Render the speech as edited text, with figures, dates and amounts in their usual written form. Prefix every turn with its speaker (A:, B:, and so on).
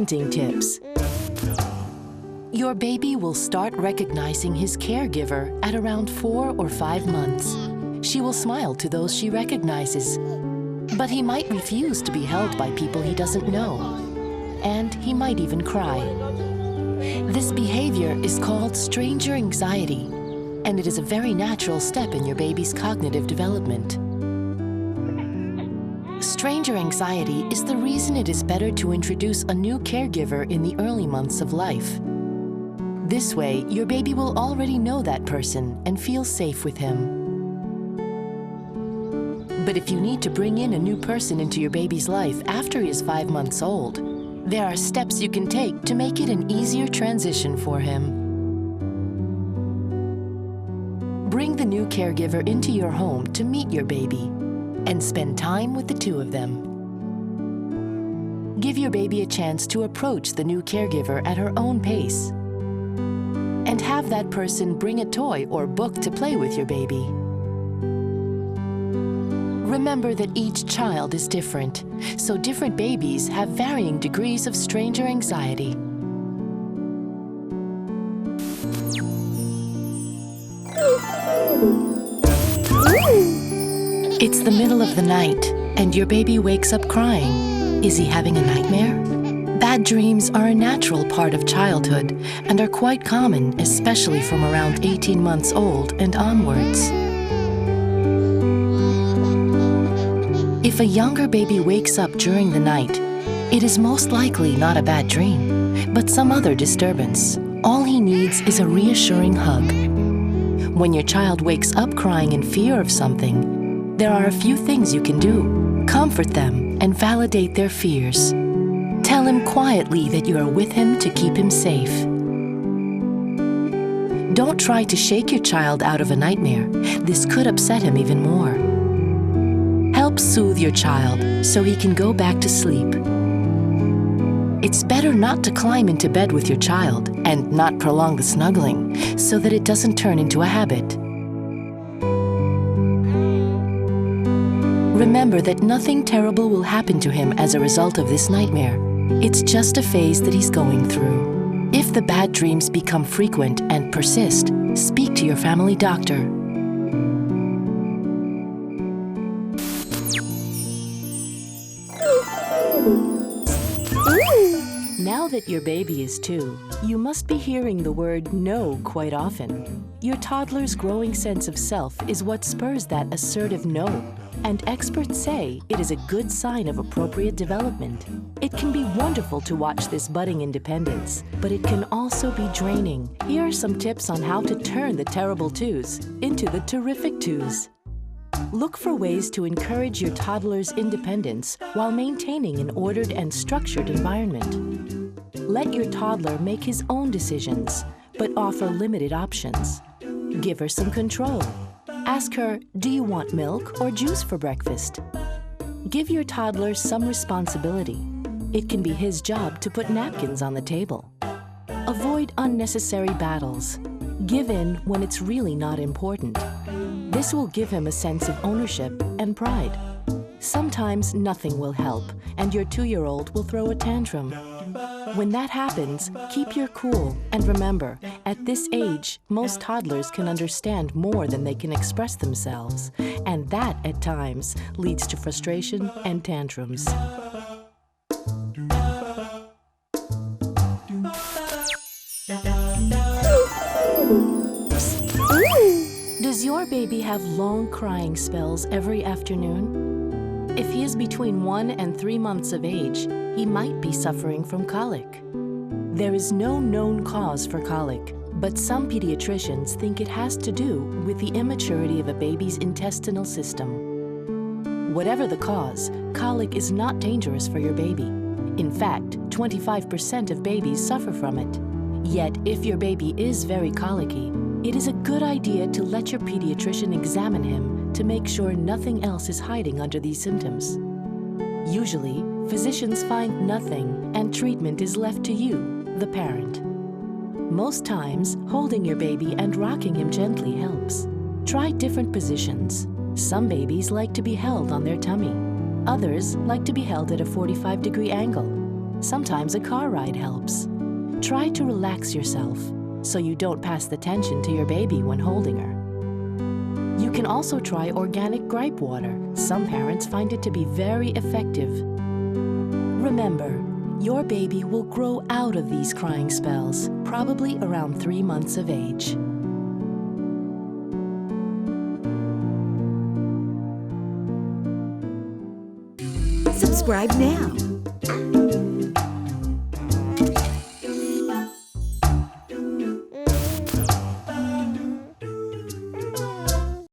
A: parenting tips. Your baby will start recognizing his caregiver at around 4 or 5 months. She will smile to those she recognizes, but he might refuse to be held by people he doesn't know, and he might even cry. This behavior is called stranger anxiety, and it is a very natural step in your baby's cognitive development. Stranger anxiety is the reason it is better to introduce a new caregiver in the early months of life. This way, your baby will already know that person and feel safe with him. But if you need to bring in a new person into your baby's life after he is 5 months old, there are steps you can take to make it an easier transition for him. Bring the new caregiver into your home to meet your baby and spend time with the two of them. Give your baby a chance to approach the new caregiver at her own pace, and have that person bring a toy or book to play with your baby. Remember that each child is different, so different babies have varying degrees of stranger anxiety. It's the middle of the night, and your baby wakes up crying. Is he having a nightmare? Bad dreams are a natural part of childhood and are quite common, especially from around 18 months old and onwards. If a younger baby wakes up during the night, it is most likely not a bad dream, but some other disturbance. All he needs is a reassuring hug. When your child wakes up crying in fear of something, there are a few things you can do. Comfort them and validate their fears. Tell him quietly that you are with him to keep him safe. Don't try to shake your child out of a nightmare. This could upset him even more. Help soothe your child so he can go back to sleep. It's better not to climb into bed with your child and not prolong the snuggling so that it doesn't turn into a habit. Remember that nothing terrible will happen to him as a result of this nightmare. It's just a phase that he's going through. If the bad dreams become frequent and persist, speak to your family doctor. Now that your baby is 2, you must be hearing the word no quite often. Your toddler's growing sense of self is what spurs that assertive no, and experts say it is a good sign of appropriate development. It can be wonderful to watch this budding independence, but it can also be draining. Here are some tips on how to turn the terrible 2s into the terrific 2s. Look for ways to encourage your toddler's independence while maintaining an ordered and structured environment. Let your toddler make his own decisions, but offer limited options. Give her some control. Ask her, do you want milk or juice for breakfast? Give your toddler some responsibility. It can be his job to put napkins on the table. Avoid unnecessary battles. Give in when it's really not important. This will give him a sense of ownership and pride. Sometimes nothing will help, and your 2-year-old will throw a tantrum. When that happens, keep your cool, and remember, at this age, most toddlers can understand more than they can express themselves, and that, at times, leads to frustration and tantrums. Does your baby have long crying spells every afternoon? If he is between 1 and 3 months of age, he might be suffering from colic. There is no known cause for colic, but some pediatricians think it has to do with the immaturity of a baby's intestinal system. Whatever the cause, colic is not dangerous for your baby. In fact, 25% of babies suffer from it. Yet, if your baby is very colicky, it is a good idea to let your pediatrician examine him to make sure nothing else is hiding under these symptoms. Usually, physicians find nothing and treatment is left to you, the parent. Most times, holding your baby and rocking him gently helps. Try different positions. Some babies like to be held on their tummy. Others like to be held at a 45-degree angle. Sometimes a car ride helps. Try to relax yourself so you don't pass the tension to your baby when holding her. You can also try organic gripe water. Some parents find it to be very effective. Remember, your baby will grow out of these crying spells, probably around 3 months of age.
B: Subscribe now.